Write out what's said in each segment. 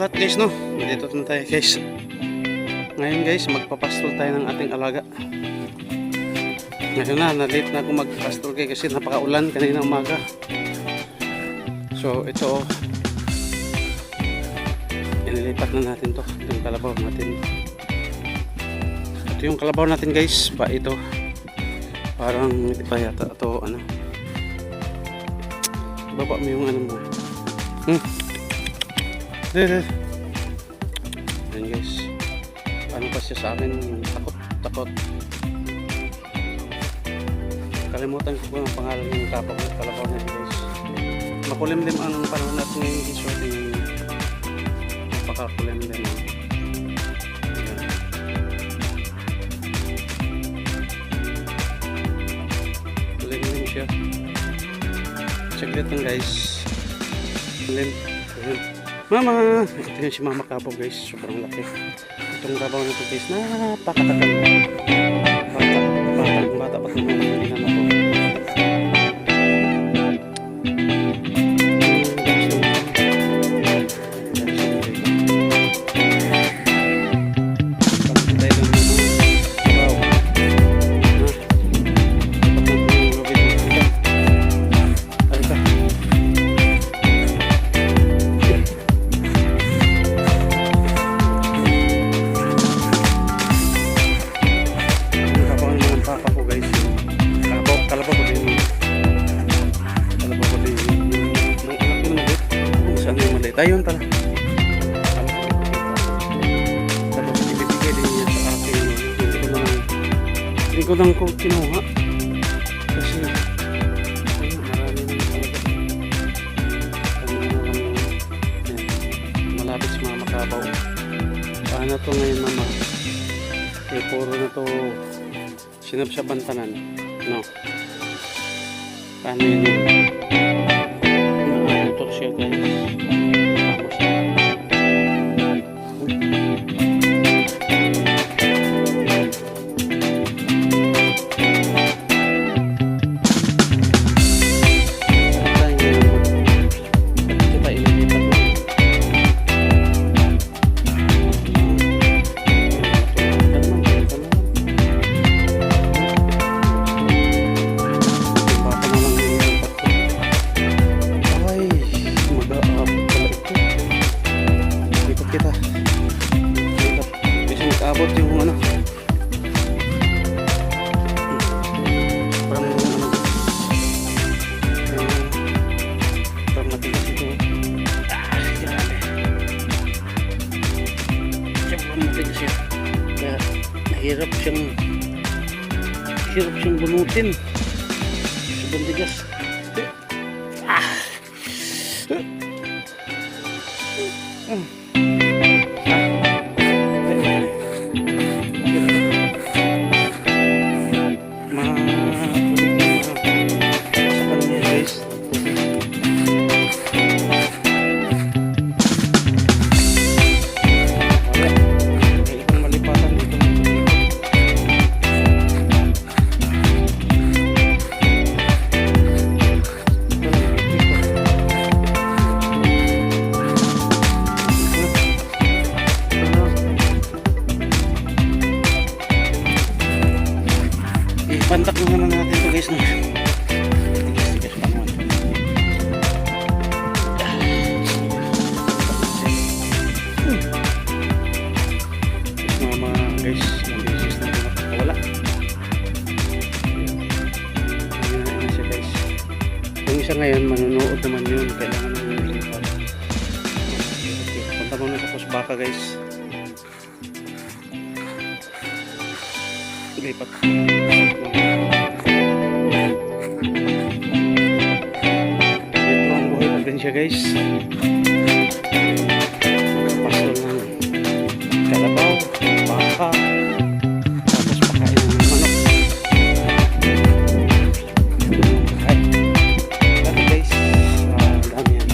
lahat guys, no? Dito na tayo guys. Ngayon guys, magpapastol tayo ng ating alaga. Ngayon na-late na ako magpastol guys kasi napakaulan kanina umaga. So ito inilipat na natin to, yung kalabaw natin. Ito yung kalabaw natin guys, ba ito. Parang hindi pa yata ito ano. Baba mo yung ano mo. Ayan guys, ano pa siya sa akin, takot. Kalimutan ko ang pangalan ng kalabaw natin guys. Makulimlim ang panahon natin ngayon guys, so napakakulimlim. Kulimlim siya. Saglit lang guys. Kulim. Mama! Ito yun si Mama Kapo guys. Sobrang laki. Itong kabaw na ito guys. Napakatagal. Bata pa ito. Hindi na ako. Ayun pala. Tapos ibibigay din niya sa akin. Hindi ko lang kinuha. Kasi ayun, marami na talaga. Malapit sa Mama Kabaw. Paano to ngayon mama? Eh, puro na to sinabsabantanan. No? Paano yun? Ito siya guys. Abot yung ano parang matigas ito sobrang matigas siya kaya hirap siyang bunutin sobrang tigas Pantak na naman natin ito guys. Tigas pa naman. Mga guys, nabilis na nakakawala. Ayun na siya guys. Yung isa ngayon, manunood naman yun. Kailangan naman yung lipat. Punta muna tapos baka guys. Lipat. Siya guys, pastol ng kalabaw, baka, tapos pakain ng manok. Ay, dami guys, dami yan.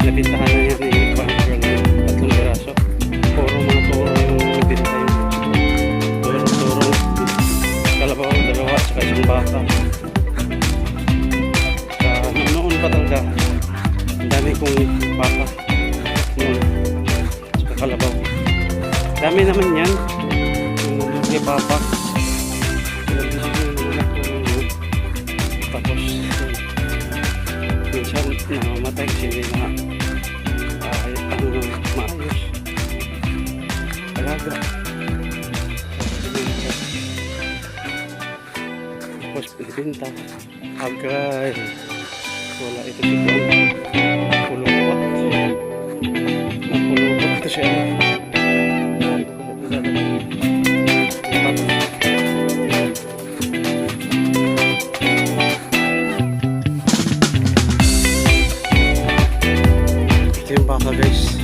Nabintahan na yan yung pang-girl ng 3 piraso. Puro mga turo yung nabinta yung turo, kalabaw, 2, saka isang baka. Noon pa talaga. Ang dami kong baka noon. Marami naman yan. Yung kay Papa. Ilang beses yung nalulak ko yun. Tapos, minsan namamatay kasi hindi na maayos. Talaga. Tapos pinibinta. Agay. Wala ito si Kuan. Pulupot. Napulupot ito siya. Ito yung baka guys.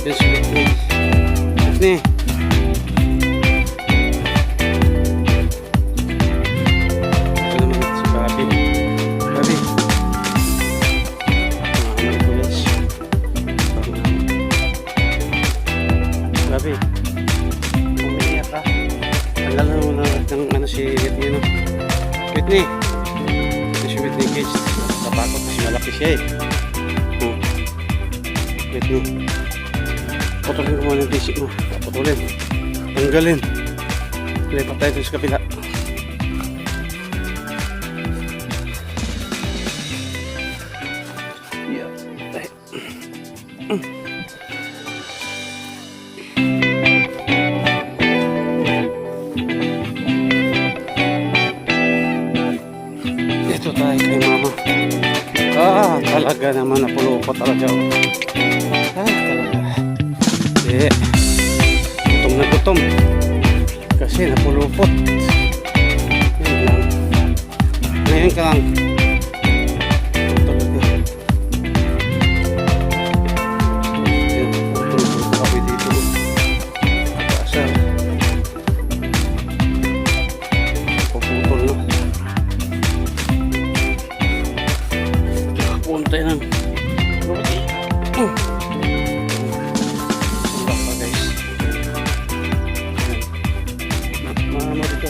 Yes, Whitney. Whitney. Ito naman si Bobby. Bobby. Bobby. Umiiyak ka. Tanggalan mo na ng ano si Whitney, no? Whitney. Ito si Whitney guys. Nakatakot kasi malaki siya eh. Whitney. Putulin mo muna ng tisip mo. Putulin. Tanggalin. Lipat tayo sa kabila. Yeah. Ito tayo kay Mama. Talaga naman napulupot talaga. Talaga. Eh, gutom na gutom. Kasi napulupot. Yan lang. Ngayon ka lang. Talaga. Yan, putol-putol kami dito. Kasar. Puputol na. Puntay ng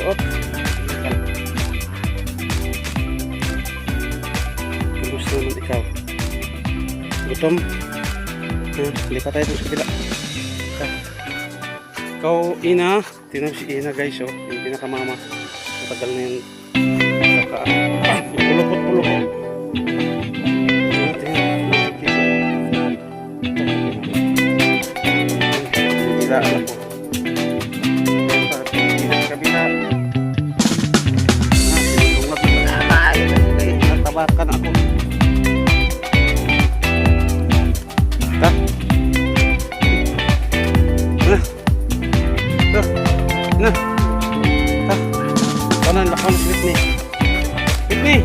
up. Kumusta naman ikaw? Gutom? Lipat tayo sa kabila. Ikaw, Ina. Tinan si Ina guys, oh. Yung pinakamama. Matagal na yung saka. Pulupot-pulupot. Hindi alam ko. Natabakan ako. Ta? Na. Ta? Kanan lakon si Whitney. Whitney.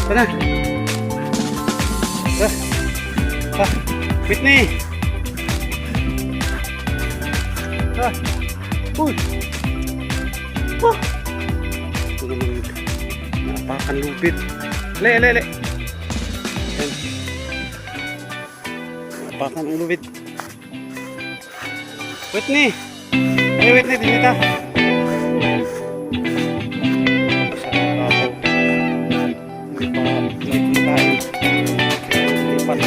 Sana. Whitney. Uy. Ito naman napakan lupit. Le. Napakan ang lupit. Whitney. Hey Whitney, dinita. Hindi kumakain. Lipat.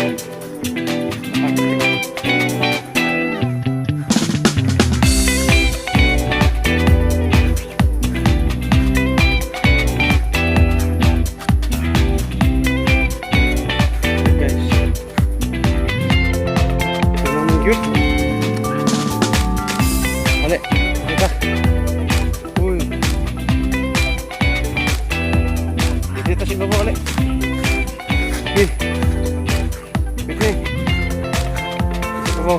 Ale, kita. Uy. Dito si Babo, ale. Nih. Si Babo.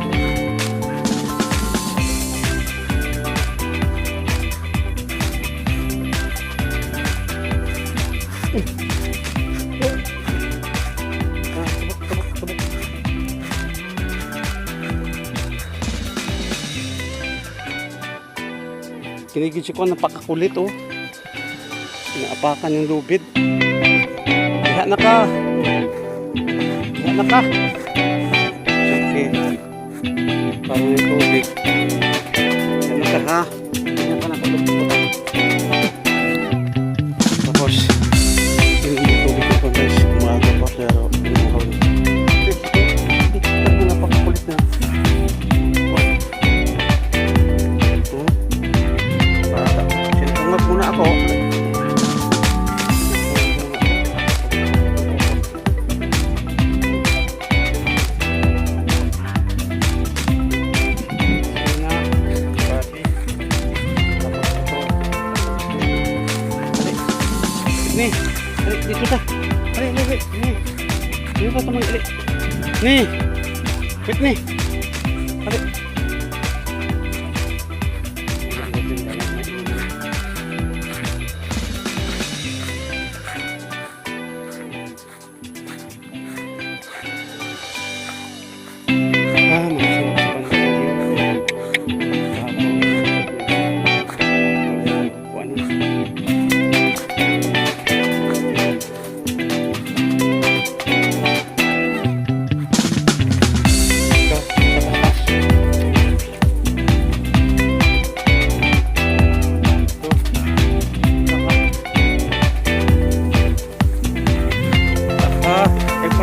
Kinigid si Kuan, napakakulit oh. Inaapakan yung lubid. Diha na ka. Okay. Parang yung tubig. Diha na ka ha. Diha ka na kalubot. Tapos Ano ba ito mag-ali? Ni! Wait ni! Ali!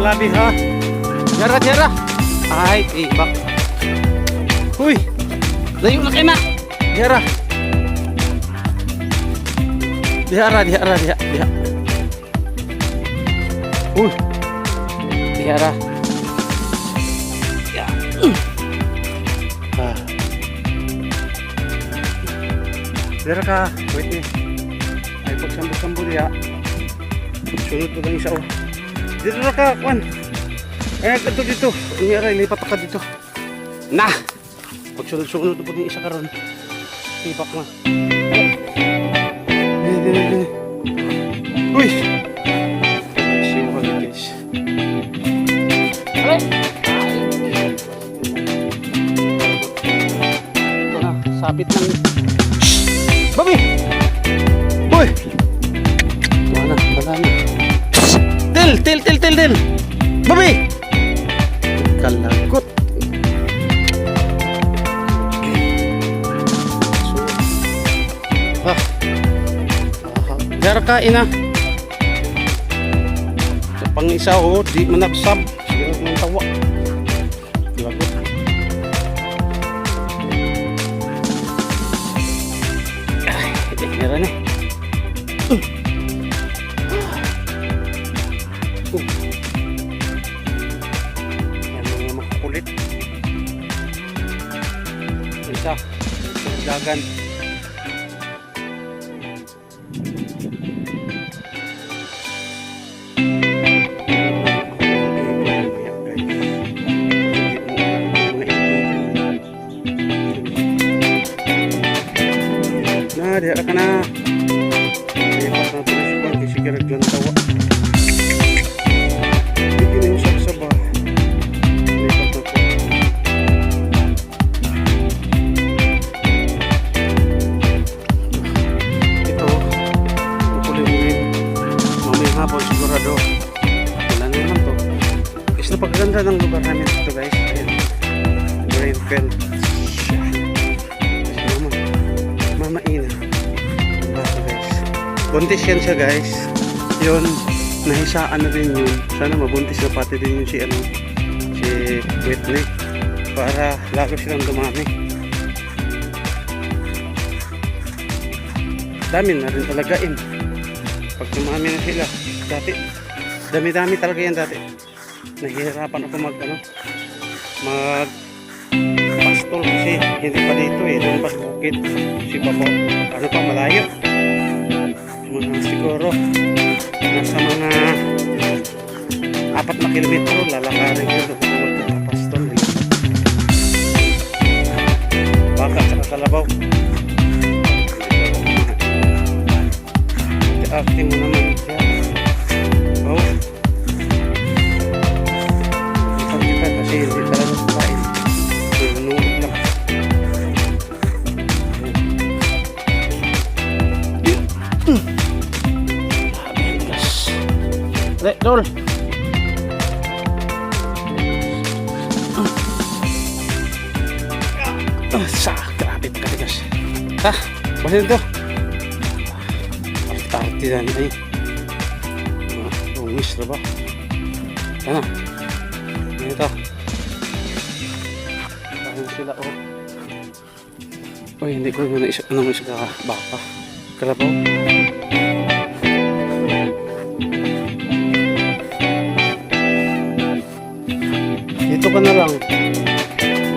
Labi ha. Jara jara. Ay, tibak. Huy. Layo na kayo na. Jara. Jara. Huy. Jara. Ya. Jara ka. Wait ni. Ay pagsambo-sambo dia. Sunod ko lang isa oh. Dito na ka, Kwan. Eh, ito dito. Nangyari, lipat ka dito. Na! Pagsunod-sunod po yung isa ka ron. Tipak na. Uy! Siyo ka guys. Alay! Ito na, sabit ng... Babi! Uy! Wala na. Til! Babi! Kalagot! Gara kain na. Sa pang-isa o, di managsab. Siguro ng tawa. Kalagot. Ay, meron eh. Yan mga makukulit. Isa dagan. Na, diha ka na. Lipat na tulis ko. Kasi karaglan tawa. Hapon sigurado wala naman to. Is napakaganda ng lugar namin dito guys. Ayan, Grainfield. Mamaina basta guys. Buntis yan siya guys. Yun, nahisaan na rin yun. Sana mabuntis na pati din yun si Whitney para lalo silang dumami. Dami na rin talagain pag dumami na sila. Dati dami-dami talaga yan dati. Nahihirapan ako mag pastol kasi hindi pa dito eh, doon pa sa bukid si Papa, ano pa malayo mga siguro nasa mga 4 na kilometro lalakarin yun doon magpapastol baka sa kalabaw. Ate mo naman siya. Oh. Sabi ka kasi hindi talaga kumain. Nunod lang. Dol. Grabe pagkatigas. Ha? Basta ito. Arte dan ay umis na ba? Ano? Ito. Ano sila oh. Uy, hindi ko na isa ka baka. Kalabaw. Dito ka na lang.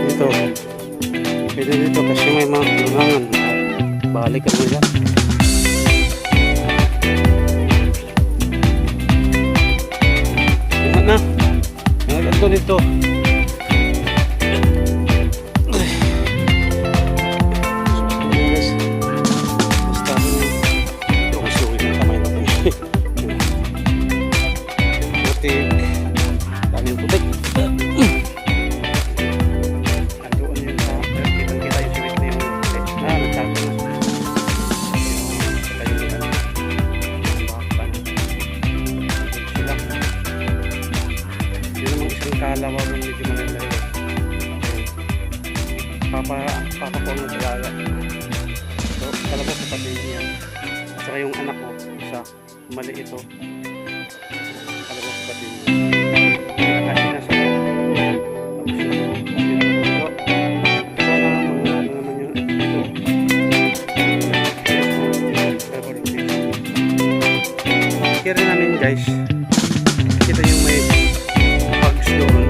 Dito. Pwede dito kasi may mga tulungan. Balik ka nila. Na nito. Basta luwis-luwis ng kamay natin. Putik. Daming putik. Andoon yun sa kitang-kita yung siwit na yung putik. Nagtago na. Kalawa ng medyo maganda yun. Papa ko ang nagalaga. So, talaga sa pati niya. At saka yung anak ko, isa, mali ito. Talaga sa pati niya. Kasi nasa ko. Kaya rin namin guys, kita yung may doon.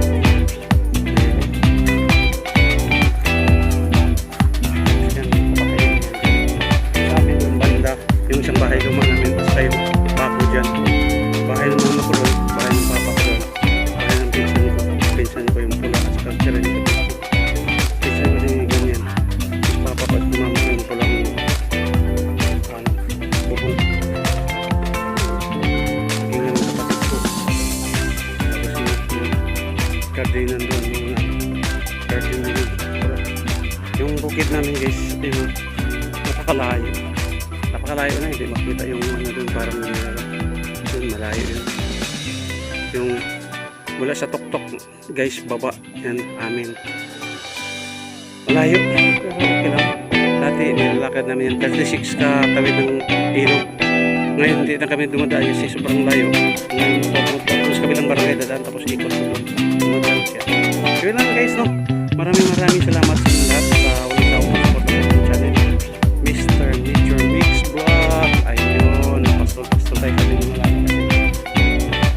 Sa amin yung banda, yung isang bahay lumang namin, tapos kayo bako dyan. Bahay ng mama ko doon, bahay ng papa ko doon, bahay ng pinsan ko yung pula at saka tira nito. Pinsan ko din yung ganyan. Tapos papa ko at mama ko yung pulang bubong. Gingan ng kapatid ko. Gardenan doon yung bukid namin guys, yung napakalayo na, hindi makita yung ano doon, parang yun, malayo yun, yung mula sa tuktok guys, baba yan amin, malayo pero okay lang. Dati nilalakad namin yan 36 ka tawid ng ilog, ngayon hindi na kami dumadaan kasi sobrang layo. Ngayon tapos kabilang barangay dadaan, tapos ikot dumadaan siya. Yun lang guys, no? Maraming salamat sa inyo lahat sa walang sawang support ng ating channel, Mr. Nature Mix Vlog. Ayun, pastol tayo kami ng malaki kasi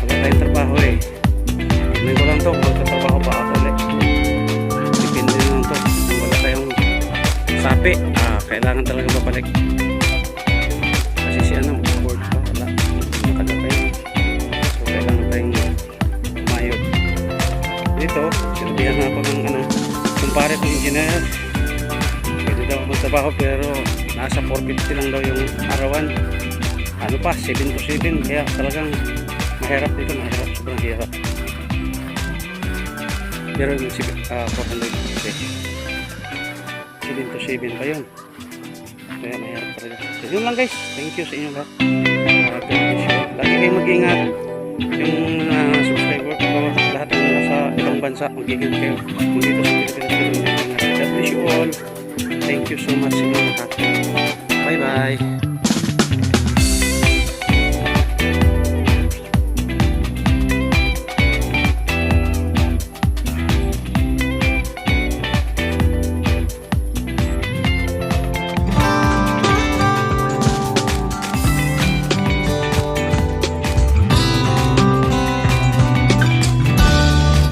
wala tayong trabaho eh. Tignan ko lang to, magtatrabaho pa ako ulit. Depende na lang to, kung wala tayong sapi, kailangan talaga babalik. Kasi si ano, board pa, wala, matagal tayo. So kailangan tayong mayod. Dito, sinabihan na ako ng ano, kumpare ng engineer, pwede daw magtrabaho pero nasa 450 lang daw yung arawan. Ano pa, 7 to 7, kaya talagang mahirap dito, mahirap, sobrang hirap. Pero yung 450, 7 to 7 pa yun, kaya mahirap talaga. So yun lang guys, thank you sa inyo lahat. Lagi kayong mag-ingat, yung subscriber ko, lahat ng nasa ibang bansa, mag-ingat kayo. Kung dito sa Pilipinas, God bless you all. Thank you so much sa inyo lahat. Bye bye.